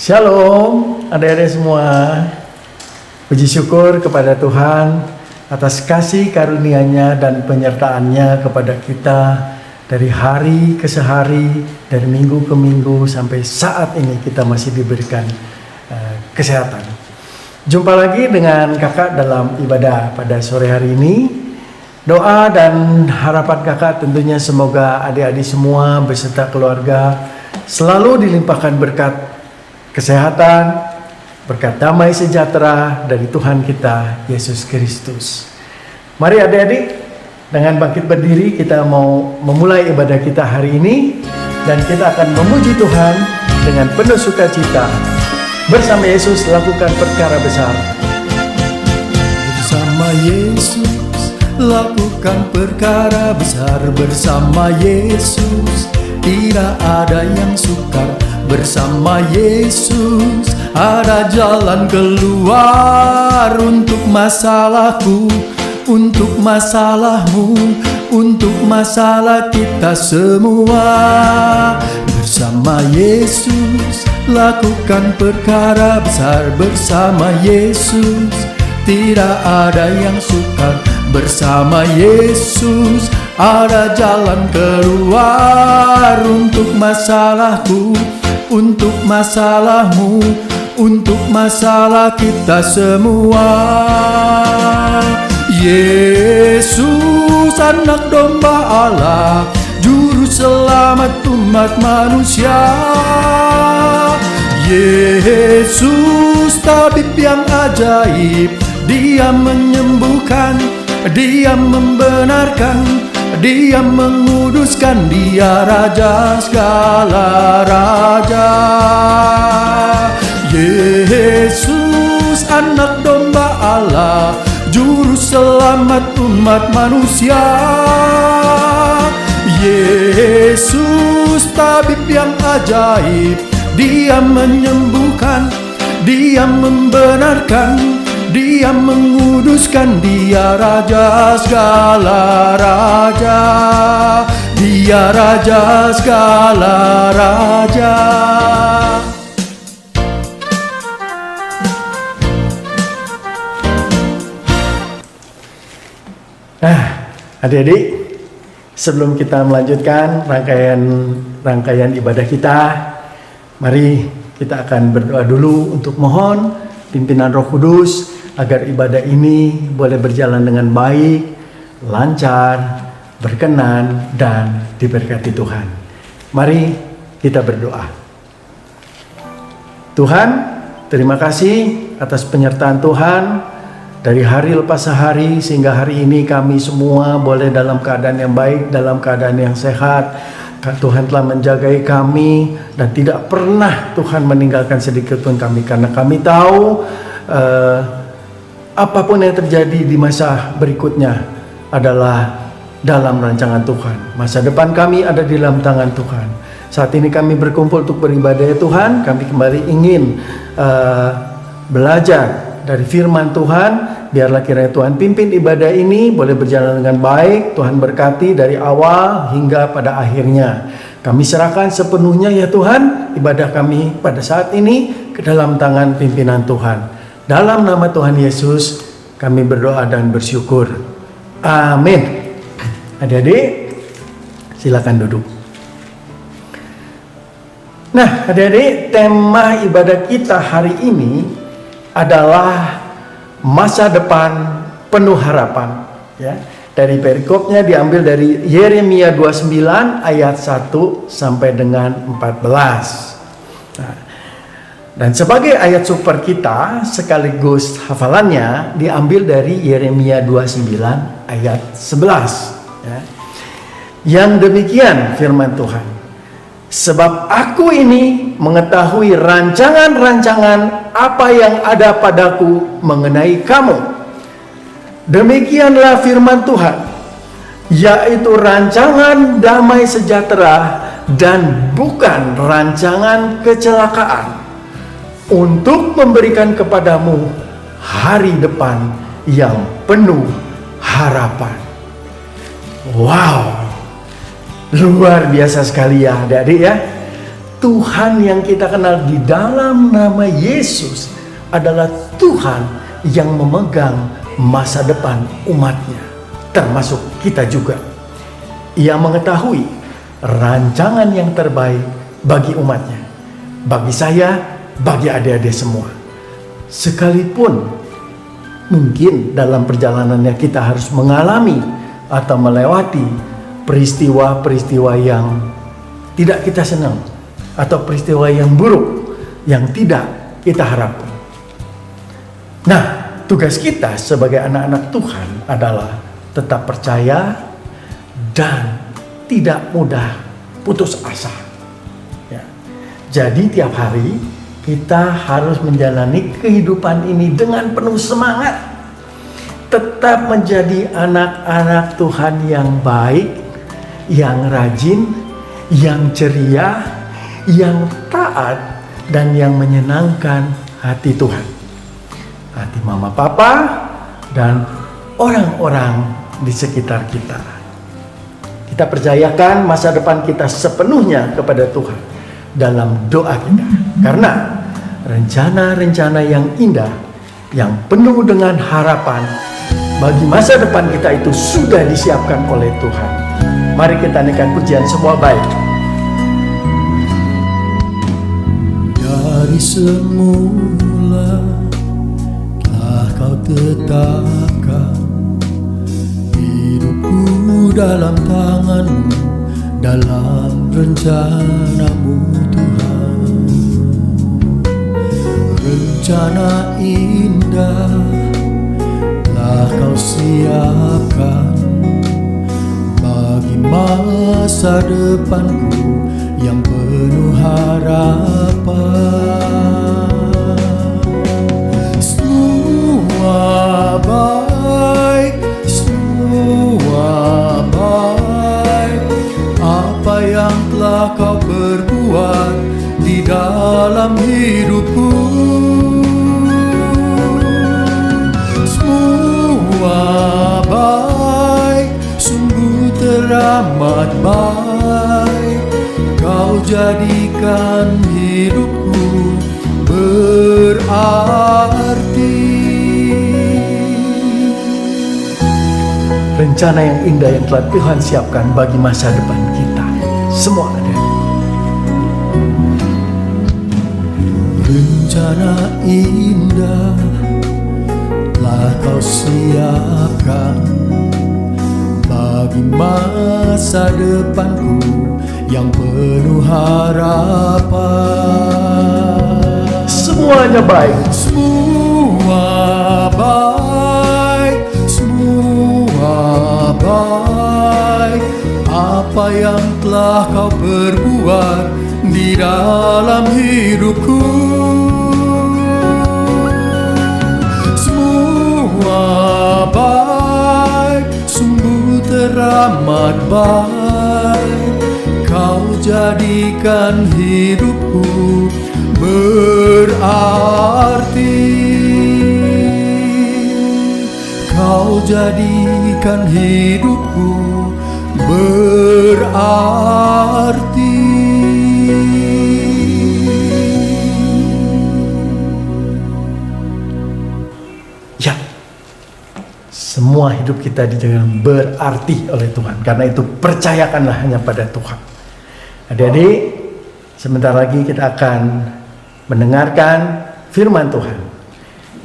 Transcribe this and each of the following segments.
Shalom adik-adik semua. Puji syukur kepada Tuhan atas kasih karunia-Nya dan penyertaan-Nya kepada kita dari hari ke hari, dari minggu ke minggu sampai saat ini kita masih diberikan kesehatan. Jumpa lagi dengan kakak dalam ibadah pada sore hari ini. Doa dan harapan kakak tentunya semoga adik-adik semua beserta keluarga selalu dilimpahkan berkat kesehatan, berkat damai sejahtera dari Tuhan kita Yesus Kristus. Mari adik-adik, dengan bangkit berdiri kita mau memulai ibadah kita hari ini, dan kita akan memuji Tuhan dengan penuh sukacita. Bersama Yesus lakukan perkara besar. Bersama Yesus lakukan perkara besar. Bersama Yesus tidak ada yang sukar. Bersama Yesus ada jalan keluar untuk masalahku, untuk masalahmu, untuk masalah kita semua. Bersama Yesus lakukan perkara besar. Bersama Yesus tidak ada yang sukar. Bersama Yesus ada jalan keluar untuk masalahku, untuk masalahmu, untuk masalah kita semua. Yesus anak domba Allah, juru selamat umat manusia. Yesus tabib yang ajaib, Dia menyembuhkan, Dia membenarkan, Dia menguduskan, Dia Raja segala raja. Yesus anak domba Allah, juru selamat umat manusia. Yesus tabib yang ajaib, Dia menyembuhkan, Dia membenarkan, Dia menguduskan, Dia Raja segala raja, Dia Raja segala raja. Nah, adik-adik, sebelum kita melanjutkan rangkaian ibadah kita, mari kita akan berdoa dulu untuk mohon pimpinan Roh Kudus agar ibadah ini boleh berjalan dengan baik, lancar, berkenan, dan diberkati Tuhan. Mari kita berdoa. Tuhan, terima kasih atas penyertaan Tuhan dari hari lepas hari sehingga hari ini kami semua boleh dalam keadaan yang baik, dalam keadaan yang sehat. Tuhan telah menjagai kami dan tidak pernah Tuhan meninggalkan sedikit pun kami, karena kami tahu apapun yang terjadi di masa berikutnya adalah dalam rancangan Tuhan. Masa depan kami ada di dalam tangan Tuhan. Saat ini kami berkumpul untuk beribadah ya Tuhan. Kami kembali ingin belajar dari firman Tuhan. Biarlah kiranya Tuhan pimpin ibadah ini boleh berjalan dengan baik. Tuhan berkati dari awal hingga pada akhirnya. Kami serahkan sepenuhnya ya Tuhan ibadah kami pada saat ini ke dalam tangan pimpinan Tuhan. Dalam nama Tuhan Yesus kami berdoa dan bersyukur. Amin. Adik-adik silakan duduk. Nah adik-adik, tema ibadah kita hari ini adalah masa depan penuh harapan. ya. Dari perikopnya diambil dari Yeremia 29 ayat 1 sampai dengan 14. Nah, dan sebagai ayat super kita sekaligus hafalannya diambil dari Yeremia 29 ayat 11. Ya. Yang demikian firman Tuhan. Sebab aku ini mengetahui rancangan-rancangan apa yang ada padaku mengenai kamu. Demikianlah firman Tuhan, yaitu rancangan damai sejahtera dan bukan rancangan kecelakaan, untuk memberikan kepadamu hari depan yang penuh harapan. Wow, luar biasa sekali ya adik-adik ya. Tuhan yang kita kenal di dalam nama Yesus adalah Tuhan yang memegang masa depan umatnya, termasuk kita juga. Ia mengetahui rancangan yang terbaik bagi umatnya, bagi saya, bagi adik-adik semua. Sekalipun mungkin dalam perjalanannya kita harus mengalami atau melewati peristiwa-peristiwa yang tidak kita senang, atau peristiwa yang buruk yang tidak kita harapkan. Nah, tugas kita sebagai anak-anak Tuhan adalah tetap percaya dan tidak mudah putus asa. Ya. Jadi tiap hari kita harus menjalani kehidupan ini dengan penuh semangat. Tetap menjadi anak-anak Tuhan yang baik, yang rajin, yang ceria, yang taat, dan yang menyenangkan hati Tuhan, hati mama papa, dan orang-orang di sekitar kita. Kita percayakan masa depan kita sepenuhnya kepada Tuhan dalam doa kita. Karena rencana-rencana yang indah, yang penuh dengan harapan bagi masa depan kita itu sudah disiapkan oleh Tuhan. Mari kita naikkan pujian semua baik. Dari semula telah kau tetapkan hidupku dalam tanganmu, dalam rencanamu Tuhan. Rencana indah telah kau siapkan bagi masa depanku yang penuh harapan. Semua baik, semua baik, apa yang telah kau perbuat di dalam hidupku. Semua baik, sungguh teramat baik, kau jadikan hidupku berarti. Rencana yang indah yang telah Tuhan siapkan bagi masa depan kita semua ada. Rencana indah telah kau siapkan bagi masa depanku yang penuh harapan. Semuanya baik. Semua baik, semua baik, apa yang telah kau perbuat di dalam hidupku. Semua baik, sungguh teramat baik, kau jadikan hidupku berarti. Kau jadikan hidupku berarti. Ya, semua hidup kita dijadikan berarti oleh Tuhan. Karena itu percayakanlah hanya pada Tuhan. Adik-adik, sebentar lagi kita akan mendengarkan firman Tuhan.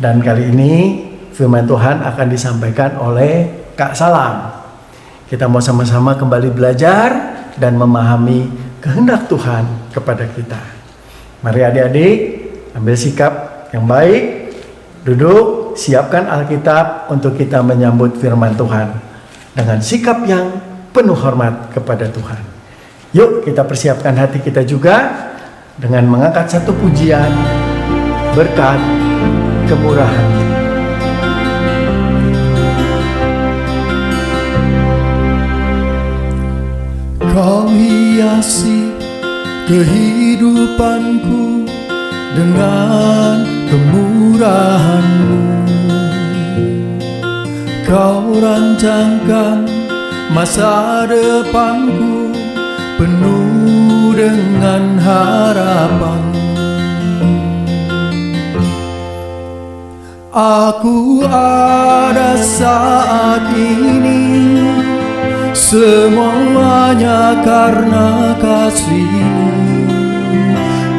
Dan kali ini firman Tuhan akan disampaikan oleh Kak Salam. Kita mau sama-sama kembali belajar dan memahami kehendak Tuhan kepada kita. Mari adik-adik, ambil sikap yang baik, duduk, siapkan Alkitab untuk kita menyambut firman Tuhan dengan sikap yang penuh hormat kepada Tuhan. Yuk kita persiapkan hati kita juga dengan mengangkat satu pujian berkat kemurahan. Kau hiasi kehidupanku dengan kemurahan-Mu. Kau rancangkan masa depanku penuh dengan harapan. Aku ada saat ini semuanya karena kasih-Mu.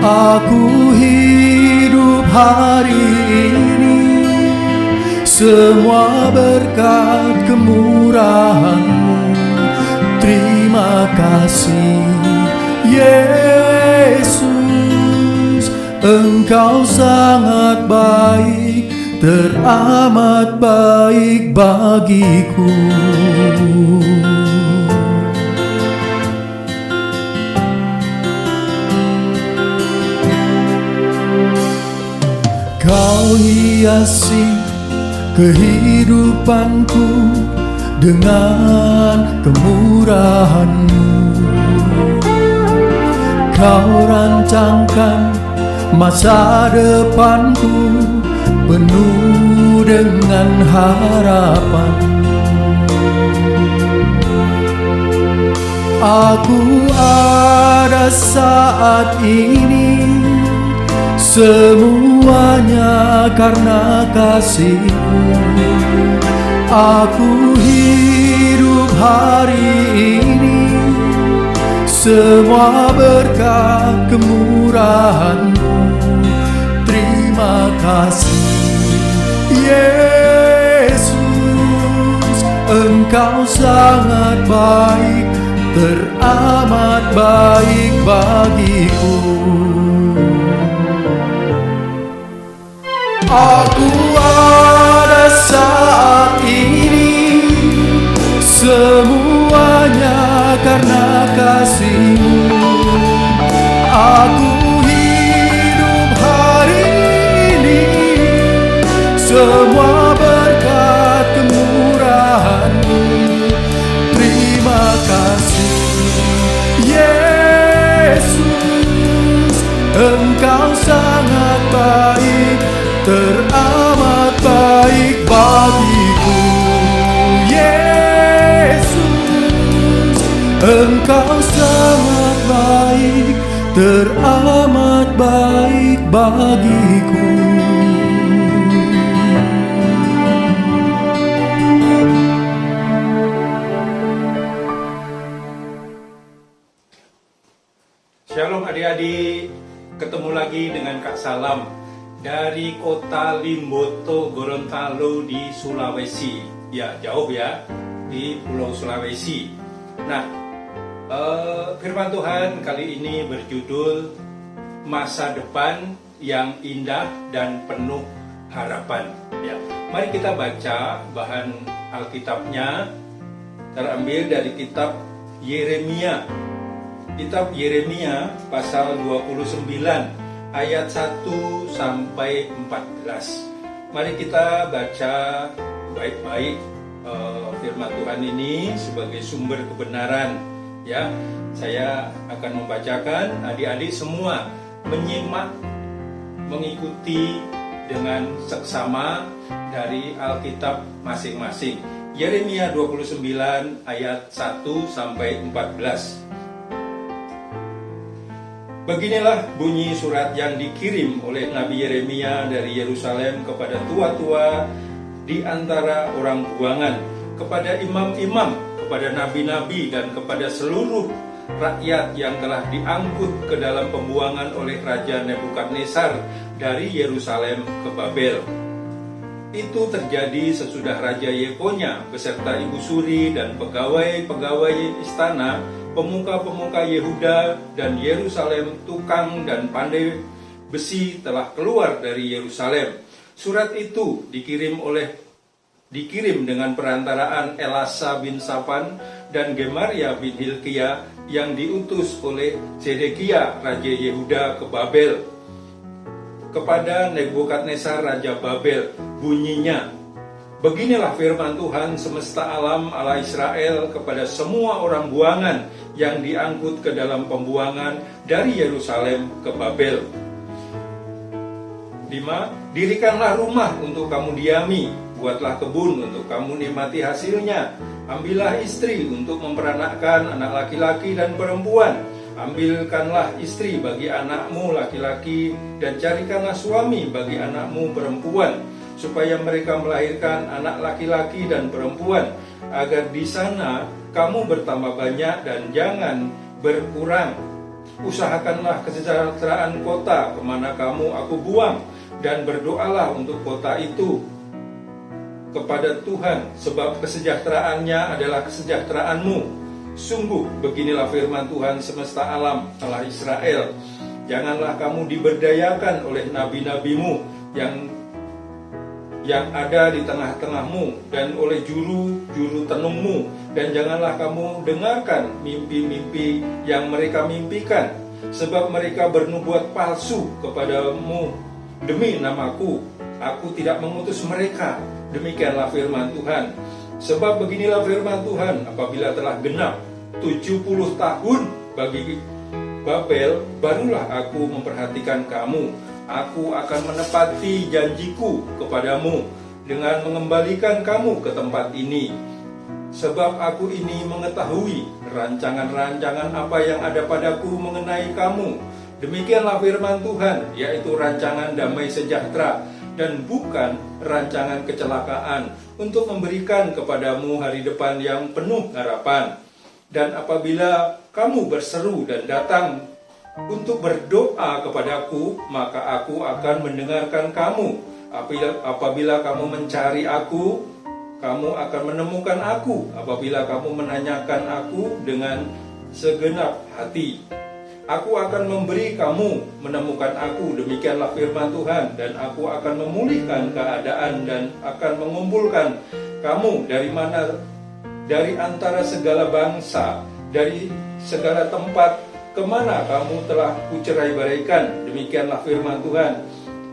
Aku hidup hari ini semua berkat kemurahan-Mu. Terima kasih Yesus, Engkau sangat baik, teramat baik bagiku. Kau hiasi kehidupanku dengan kemurahan-Mu. Kau rancangkan masa depanku penuh dengan harapan. Aku ada saat ini semuanya karena kasih-Mu. Aku hidup hari ini semua berkat kemurahan-Mu. Terima kasih Yesus, Engkau sangat baik, teramat baik bagiku. Aku ada saat ini semuanya karena kasih-Mu. Aku hidup hari ini semua berkat kemurahan-Mu. Terima kasih Yesus, Engkau sangat baik, teramat baik bagiku. Yesus, Engkau sangat baik, teramat baik bagiku. Shalom adik-adik, ketemu lagi dengan Kak Salam dari kota Limboto, Gorontalo di Sulawesi. Ya, jauh ya, di Pulau Sulawesi. Nah, firman Tuhan kali ini berjudul Masa Depan yang Indah dan Penuh Harapan. Ya, mari kita baca bahan Alkitabnya terambil dari kitab Yeremia. Kitab Yeremia pasal 29 ayat 1 sampai 14. Mari kita baca baik-baik firman Tuhan ini sebagai sumber kebenaran. Ya, saya akan membacakan, adik-adik semua menyimak, mengikuti dengan seksama dari Alkitab masing-masing. Yeremia 29 ayat 1 sampai 14. Beginilah bunyi surat yang dikirim oleh Nabi Yeremia dari Yerusalem kepada tua-tua di antara orang buangan, kepada imam-imam, kepada nabi-nabi, dan kepada seluruh rakyat yang telah diangkut ke dalam pembuangan oleh Raja Nebukadnezar dari Yerusalem ke Babel. Itu terjadi sesudah Raja Yekonya beserta ibu suri dan pegawai-pegawai istana, pemuka-pemuka Yehuda dan Yerusalem, tukang dan pandai besi telah keluar dari Yerusalem. Surat itu dikirim dengan perantaraan Elasa bin Safan dan Gemaria bin Hilkia yang diutus oleh Zedekia Raja Yehuda ke Babel kepada Nebukadnezar Raja Babel. Bunyinya, beginilah firman Tuhan semesta alam Allah Israel kepada semua orang buangan yang diangkut ke dalam pembuangan dari Yerusalem ke Babel. 5. Dirikanlah rumah untuk kamu diami, buatlah kebun untuk kamu nikmati hasilnya, ambillah istri untuk memperanakkan anak laki-laki dan perempuan, ambilkanlah istri bagi anakmu laki-laki dan carikanlah suami bagi anakmu perempuan, supaya mereka melahirkan anak laki-laki dan perempuan, agar di sana kamu bertambah banyak dan jangan berkurang. Usahakanlah kesejahteraan kota kemana kamu aku buang, dan berdoalah untuk kota itu kepada Tuhan, sebab kesejahteraannya adalah kesejahteraanmu. Sungguh beginilah firman Tuhan semesta alam Allah Israel, janganlah kamu diberdayakan oleh nabi-nabimu yang ada di tengah-tengahmu dan oleh juru tenungmu, dan janganlah kamu dengarkan mimpi-mimpi yang mereka mimpikan, sebab mereka bernubuat palsu kepadamu demi namaku. Aku tidak mengutus mereka. Demikianlah firman Tuhan. Sebab beginilah firman Tuhan, apabila telah genap 70 tahun bagi Babel, barulah aku memperhatikan kamu. Aku akan menepati janjiku kepadamu dengan mengembalikan kamu ke tempat ini. Sebab aku ini mengetahui rancangan-rancangan apa yang ada padaku mengenai kamu. Demikianlah firman Tuhan, yaitu rancangan damai sejahtera dan bukan rancangan kecelakaan, untuk memberikan kepadamu hari depan yang penuh harapan. Dan apabila kamu berseru dan datang untuk berdoa kepadaku, maka aku akan mendengarkan kamu. Apabila kamu mencari aku, kamu akan menemukan aku. Apabila kamu menanyakan aku dengan segenap hati, aku akan memberi kamu menemukan aku. Demikianlah firman Tuhan. Dan aku akan memulihkan keadaan dan akan mengumpulkan kamu dari antara segala bangsa, dari segala tempat kemana kamu telah kucerai-beraikan. Demikianlah firman Tuhan.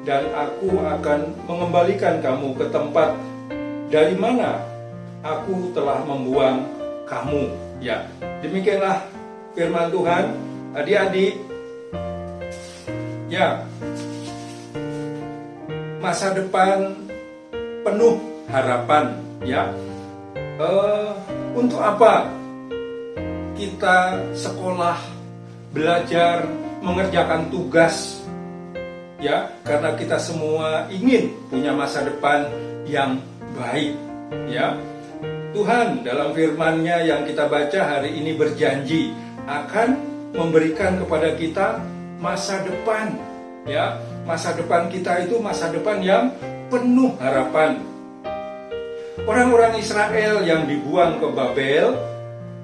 Dan aku akan mengembalikan kamu ke tempat dari mana aku telah membuang kamu. Ya, demikianlah firman Tuhan. Adik-adik, ya, masa depan penuh harapan, ya. Untuk apa kita sekolah, belajar, mengerjakan tugas? Ya, karena kita semua ingin punya masa depan yang baik, ya. Tuhan dalam firman-Nya yang kita baca hari ini berjanji akan memberikan kepada kita masa depan, ya. Masa depan kita itu masa depan yang penuh harapan. Orang-orang Israel yang dibuang ke Babel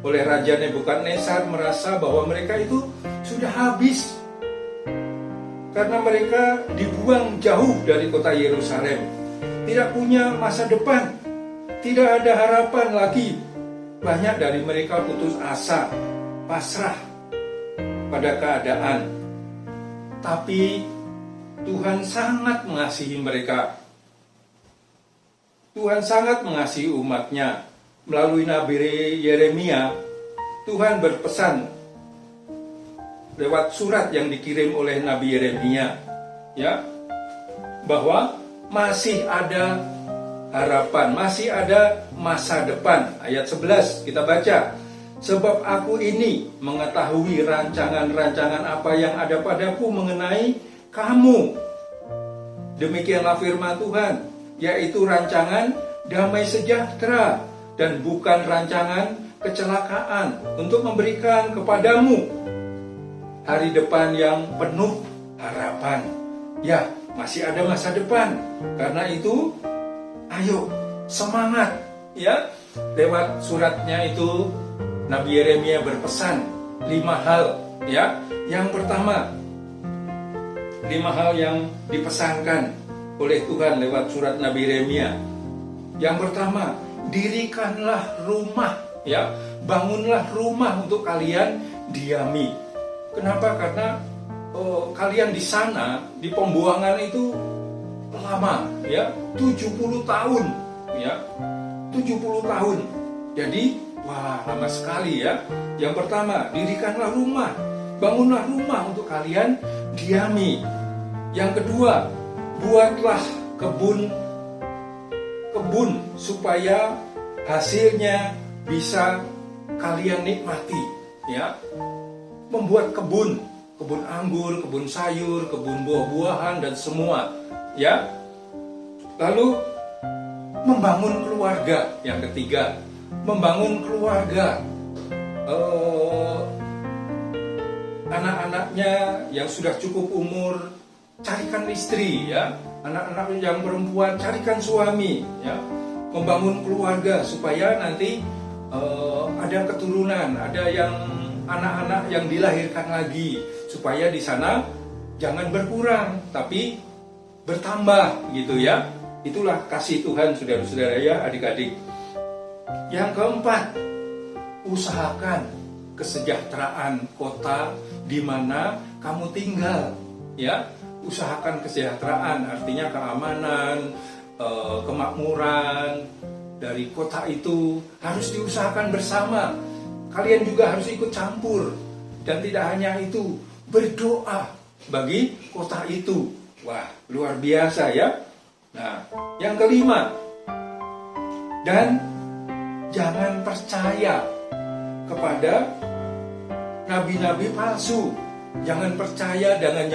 oleh Raja Nebukadnezar merasa bahwa mereka itu sudah habis, karena mereka dibuang jauh dari kota Yerusalem, tidak punya masa depan, tidak ada harapan lagi. Banyak dari mereka putus asa, pasrah pada keadaan. Tapi Tuhan sangat mengasihi mereka. Tuhan sangat mengasihi umat-Nya. Melalui Nabi Yeremia, Tuhan berpesan lewat surat yang dikirim oleh Nabi Yeremia, ya, bahwa masih ada harapan, masih ada masa depan. Ayat 11 kita baca, sebab aku ini mengetahui rancangan-rancangan apa yang ada padaku mengenai kamu. Demikianlah firman Tuhan, yaitu rancangan damai sejahtera dan bukan rancangan kecelakaan, untuk memberikan kepadamu hari depan yang penuh harapan. Ya, masih ada masa depan. Karena itu Ayo, semangat, ya. Lewat suratnya itu Nabi Yeremia berpesan 5 hal, ya. Yang pertama, 5 hal yang dipesankan oleh Tuhan lewat surat Nabi Yeremia. Yang pertama, dirikanlah rumah, ya. Bangunlah rumah untuk kalian diami. Kenapa? Karena kalian di sana, di pembuangan itu lama, ya, 70 tahun, ya, 70 tahun. Jadi, wah, lama sekali, ya. Yang pertama, dirikanlah rumah, bangunlah rumah untuk kalian diami. Yang kedua, buatlah kebun supaya hasilnya bisa kalian nikmati, ya. Membuat kebun anggur, kebun sayur, kebun buah-buahan dan semua, ya. Lalu membangun keluarga. Yang ketiga, membangun keluarga. Anak-anaknya yang sudah cukup umur, carikan istri, ya. Anak-anak yang perempuan, carikan suami, ya. Membangun keluarga supaya nanti ada keturunan, ada yang anak-anak yang dilahirkan lagi, supaya di sana jangan berkurang tapi bertambah, gitu, ya. Itulah kasih Tuhan, saudara-saudara, ya, adik-adik. Yang keempat, usahakan kesejahteraan kota di mana kamu tinggal, ya. Usahakan kesejahteraan, artinya keamanan, kemakmuran dari kota itu harus diusahakan bersama. Kalian juga harus ikut campur. Dan tidak hanya itu, berdoa bagi kota itu. Wah, luar biasa, ya. Nah, yang kelima, dan jangan percaya kepada nabi-nabi palsu. Jangan percaya dan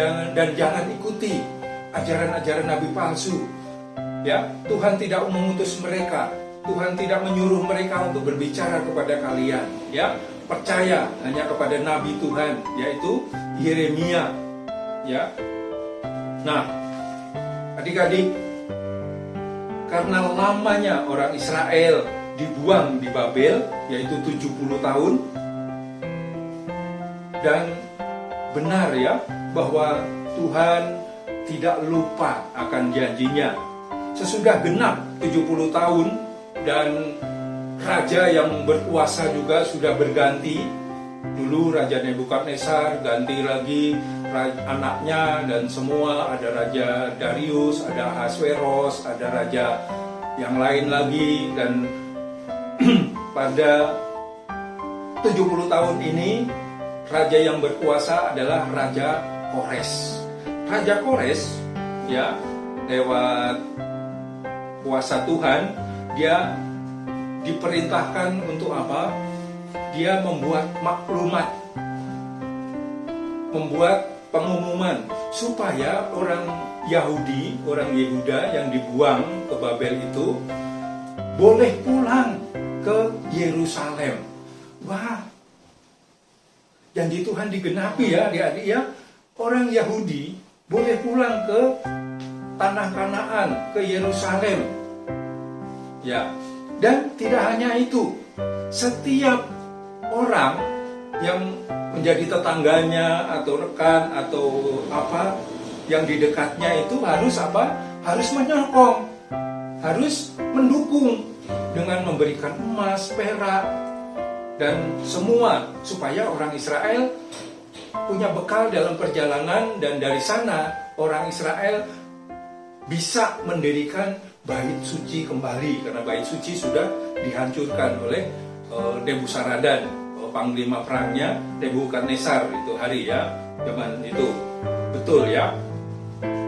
jangan ikuti ajaran-ajaran nabi palsu. Ya, Tuhan tidak mengutus mereka. Tuhan tidak menyuruh mereka untuk berbicara kepada kalian, ya. Percaya hanya kepada nabi Tuhan, yaitu Yeremia, ya. Nah, adik-adik, karena lamanya orang Israel dibuang di Babel, yaitu 70 tahun, dan benar, ya, bahwa Tuhan tidak lupa akan janjinya. Sesudah genap 70 tahun dan raja yang berkuasa juga sudah berganti. Dulu Raja Nebukadnezar, ganti lagi anaknya dan semua, ada Raja Darius, ada Ahasveros, ada raja yang lain lagi, dan pada 70 tahun ini raja yang berkuasa adalah Raja Kores. Raja Kores, ya, lewat kuasa Tuhan, dia diperintahkan untuk apa? Dia membuat maklumat, membuat pengumuman supaya orang Yahudi, orang Yehuda yang dibuang ke Babel itu boleh pulang ke Yerusalem. Wah, janji Tuhan digenapi, ya, adik-adik, ya. Orang Yahudi boleh pulang ke tanah Kanaan, ke Yerusalem, ya. Dan tidak hanya itu, setiap orang yang menjadi tetangganya atau rekan atau apa yang di dekatnya itu harus apa? Harus menyokong, harus mendukung dengan memberikan emas, perak, dan semua, supaya orang Israel punya bekal dalam perjalanan, dan dari sana orang Israel bisa mendirikan bait suci kembali, karena bait suci sudah dihancurkan oleh Nebuzaradan, panglima perangnya Nebukadnezar itu hari, ya, zaman itu. Betul, ya.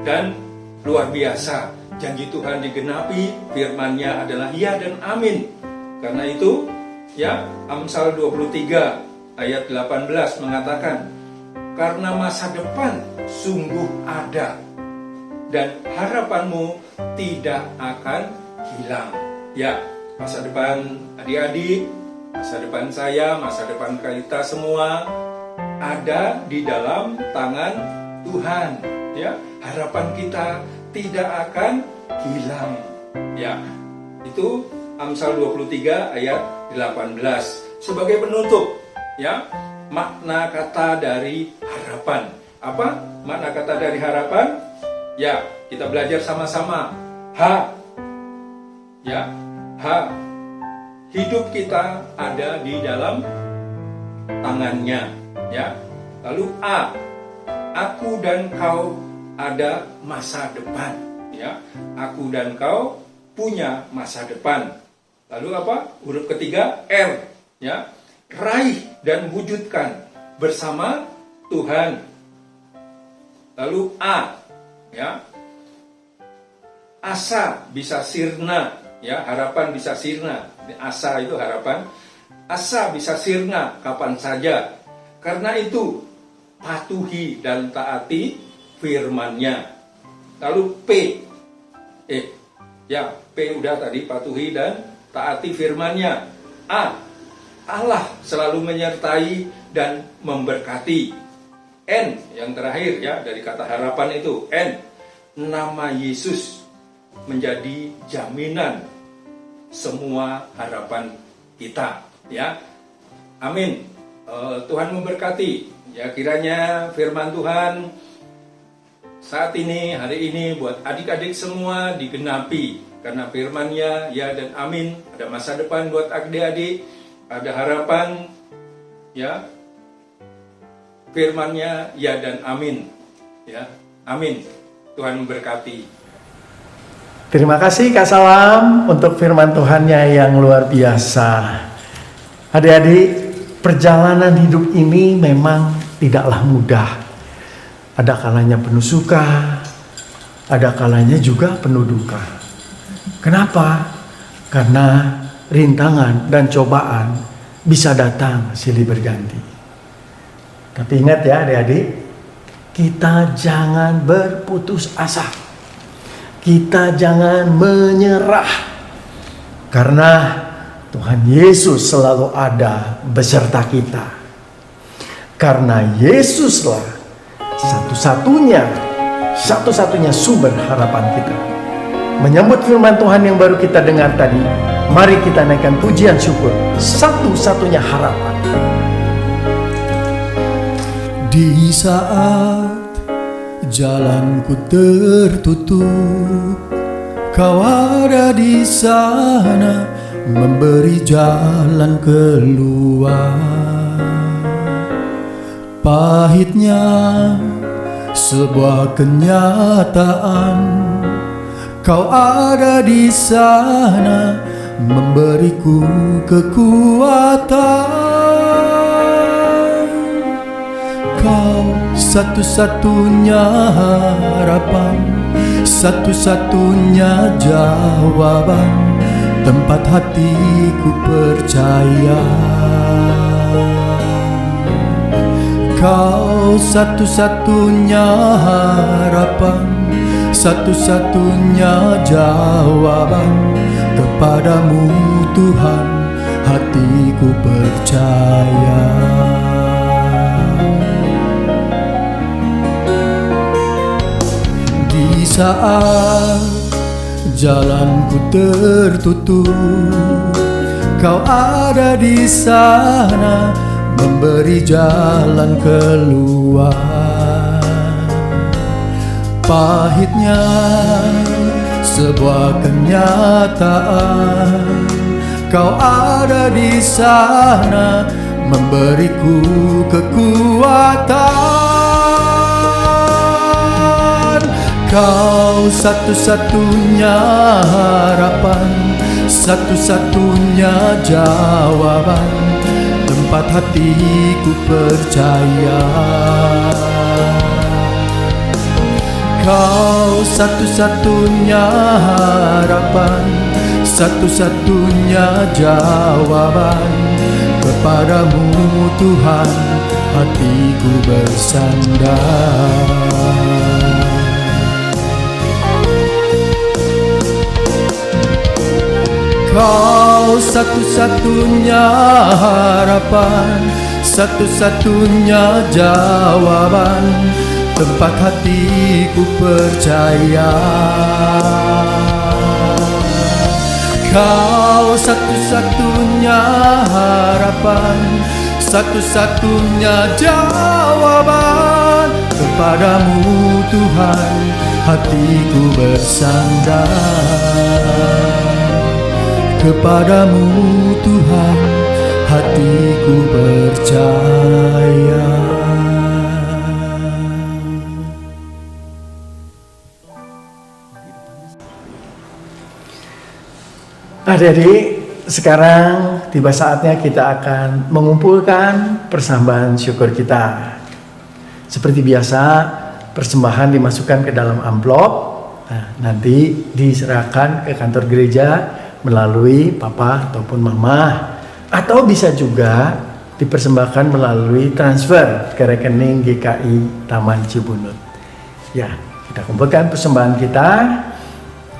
Dan luar biasa, janji Tuhan digenapi, firman-Nya adalah ya dan amin. Karena itu, ya, Amsal 23 ayat 18 mengatakan, karena masa depan sungguh ada dan harapanmu tidak akan hilang. Ya, masa depan adik-adik, masa depan saya, masa depan kita semua ada di dalam tangan Tuhan. Ya, harapan kita tidak akan hilang. Ya, Itu Amsal 23 ayat 18. Sebagai penutup, ya, makna kata dari harapan. Apa makna kata dari harapan? Ya, kita belajar sama-sama. Ya, hidup kita ada di dalam tangannya, ya. Lalu aku dan kau ada masa depan, ya. Aku dan kau punya masa depan. Lalu apa? Huruf ketiga R, ya. Raih dan wujudkan bersama Tuhan. Lalu ya. Asa bisa sirna, ya, harapan bisa sirna. Asa itu harapan. Asa bisa sirna kapan saja. Karena itu patuhi dan taati firman-Nya. Lalu P udah tadi, patuhi dan taati firman-Nya. Allah selalu menyertai dan memberkati. N yang terakhir, ya, dari kata harapan itu N, nama Yesus menjadi jaminan semua harapan kita, ya. Amin. Tuhan memberkati, ya. Kiranya firman Tuhan saat ini, hari ini, buat adik-adik semua digenapi, karena firman-Nya ya dan amin. Ada masa depan buat adik-adik, ada harapan, ya. Firman-Nya ya dan amin, ya. Amin. Tuhan memberkati. Terima kasih Kak Salam untuk firman Tuhannya yang luar biasa. Adik-adik, perjalanan hidup ini memang tidaklah mudah. Ada kalanya penuh suka, ada kalanya juga penuh duka. Kenapa? Karena rintangan dan cobaan bisa datang silih berganti. Tapi ingat ya adik-adik, kita jangan berputus asa. Kita jangan menyerah. Karena Tuhan Yesus selalu ada beserta kita. Karena Yesuslah satu-satunya sumber harapan kita. Menyambut firman Tuhan yang baru kita dengar tadi, mari kita naikkan pujian syukur. Satu-satunya harapan. Di saat jalanku tertutup, Kau ada di sana memberi jalan keluar. Pahitnya sebuah kenyataan, Kau ada di sana memberiku kekuatan. Kau satu-satunya harapan, satu-satunya jawaban, tempat hatiku percaya. Kau satu-satunya harapan, satu-satunya jawaban, kepadamu Tuhan hatiku percaya. Di saat jalanku tertutup, Kau ada di sana memberi jalan keluar. Pahitnya sebuah kenyataan, Kau ada di sana memberiku kekuatan. Kau satu-satunya harapan, satu-satunya jawaban, tempat hatiku percaya. Kau satu-satunya harapan, satu-satunya jawaban, kepadamu Tuhan hatiku bersandar. Kau satu-satunya harapan, satu-satunya jawaban, tempat hatiku percaya. Engkau satu-satunya harapan, satu-satunya jawaban. Kepadamu Tuhan hatiku bersandar, kepadamu Tuhan hatiku percaya. Adik-adik, sekarang tiba saatnya kita akan mengumpulkan persembahan syukur kita. Seperti biasa, persembahan dimasukkan ke dalam amplop. Nah, nanti diserahkan ke kantor gereja melalui papa ataupun mama. Atau bisa juga dipersembahkan melalui transfer ke rekening GKI Taman Cibunut. Ya, kita kumpulkan persembahan kita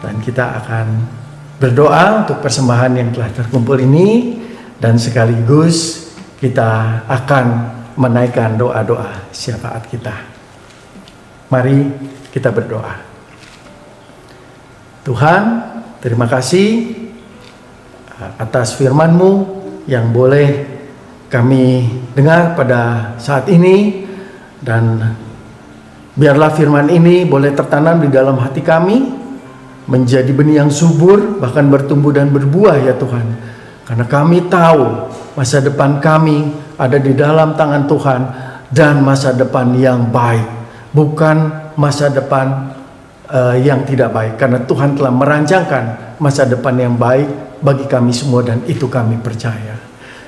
dan kita akan berdoa untuk persembahan yang telah terkumpul ini, dan sekaligus kita akan menaikkan doa-doa syafaat kita. Mari kita berdoa. Tuhan, terima kasih atas firman-Mu yang boleh kami dengar pada saat ini, dan biarlah firman ini boleh tertanam di dalam hati kami, menjadi benih yang subur, bahkan bertumbuh dan berbuah ya Tuhan. Karena kami tahu masa depan kami ada di dalam tangan Tuhan, dan masa depan yang baik, bukan masa depan yang tidak baik. Karena Tuhan telah merancangkan masa depan yang baik bagi kami semua, dan itu kami percaya.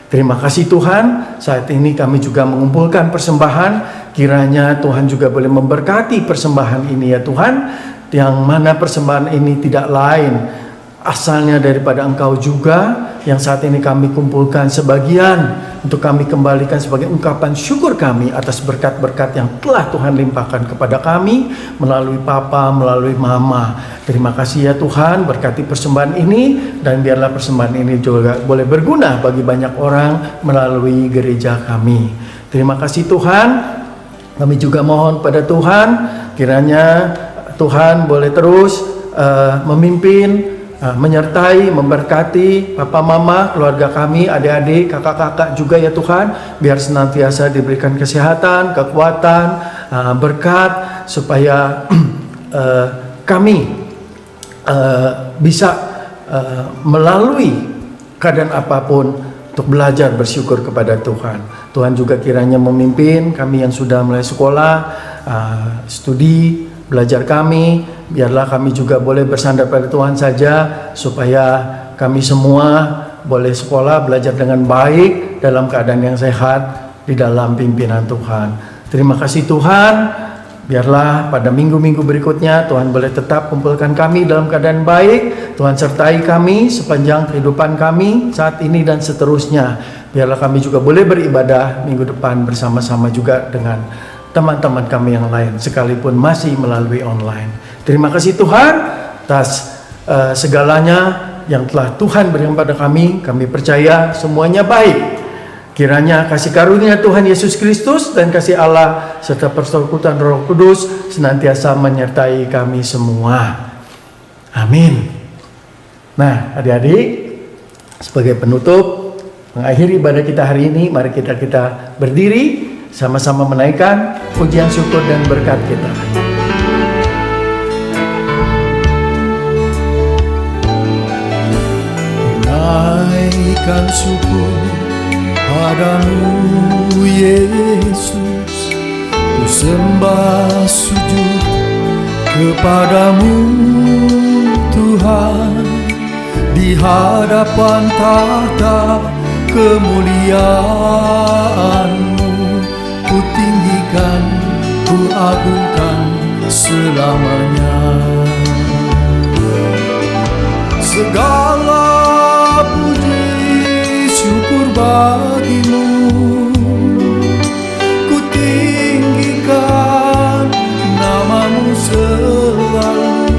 Terima kasih Tuhan. Saat ini kami juga mengumpulkan persembahan. Kiranya Tuhan juga boleh memberkati persembahan ini ya Tuhan, yang mana persembahan ini tidak lain asalnya daripada Engkau juga, yang saat ini kami kumpulkan sebagian untuk kami kembalikan sebagai ungkapan syukur kami atas berkat-berkat yang telah Tuhan limpahkan kepada kami melalui papa, melalui mama. Terima kasih ya Tuhan, berkati persembahan ini, dan biarlah persembahan ini juga boleh berguna bagi banyak orang melalui gereja kami. Terima kasih Tuhan. Kami juga mohon pada Tuhan, kiranya Tuhan boleh terus memimpin, menyertai, memberkati papa mama, keluarga kami, adik-adik, kakak-kakak juga ya Tuhan. Biar senantiasa diberikan kesehatan, kekuatan, berkat, supaya kami bisa melalui keadaan apapun untuk belajar bersyukur kepada Tuhan. Tuhan juga kiranya memimpin kami yang sudah mulai sekolah, studi, belajar kami. Biarlah kami juga boleh bersandar pada Tuhan saja, supaya kami semua boleh sekolah, belajar dengan baik, dalam keadaan yang sehat, di dalam pimpinan Tuhan. Terima kasih Tuhan. Biarlah pada minggu-minggu berikutnya Tuhan boleh tetap kumpulkan kami dalam keadaan baik. Tuhan sertai kami sepanjang kehidupan kami saat ini dan seterusnya. Biarlah kami juga boleh beribadah minggu depan bersama-sama juga dengan teman-teman kami yang lain, sekalipun masih melalui online. Terima kasih Tuhan atas segalanya yang telah Tuhan berikan pada kami. Kami percaya semuanya baik. Kiranya kasih karunia Tuhan Yesus Kristus dan kasih Allah serta persekutuan Roh Kudus senantiasa menyertai kami semua. Amin. Nah, adik-adik, sebagai penutup mengakhiri ibadah kita hari ini, mari kita berdiri sama-sama menaikkan pujian syukur dan berkat kita. Naikkan syukur padamu Yesus, ku sembah sujud kepadamu Tuhan, di hadapan tahta kemuliaan-Mu, ku tinggikan, ku agungkan selamanya. Segala puji syukur bagimu, ku tinggikan namamu selalu.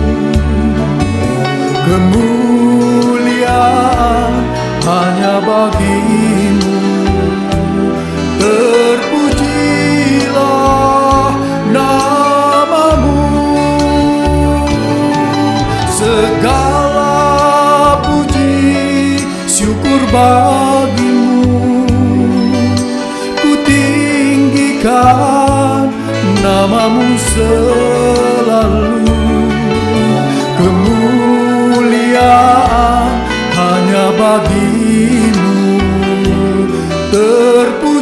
Kemuliaan hanya bagimu, terpujilah namamu. Segala puji bagimu. Ku tinggikan namamu selalu. Kemuliaan hanya bagimu. Terpujilah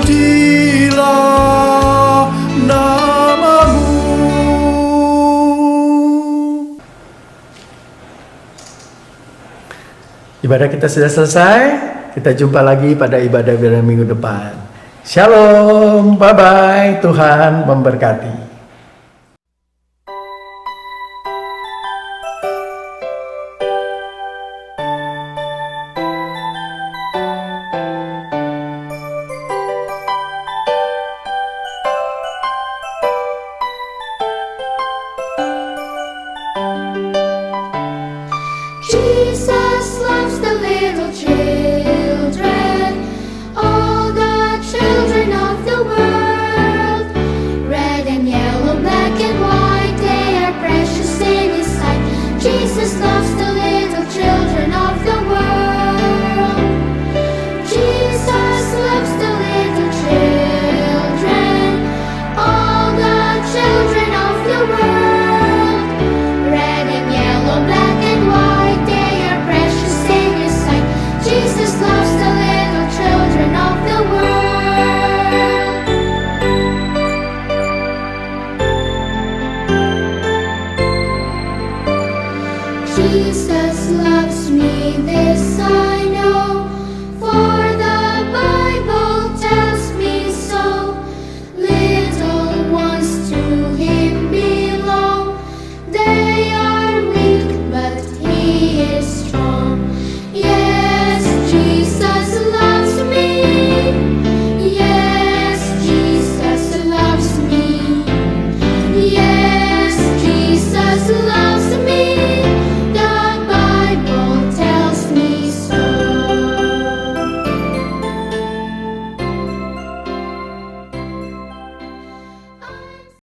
namamu. Ibadah kita sudah selesai. Kita jumpa lagi pada ibadah minggu depan. Shalom, bye-bye. Tuhan memberkati.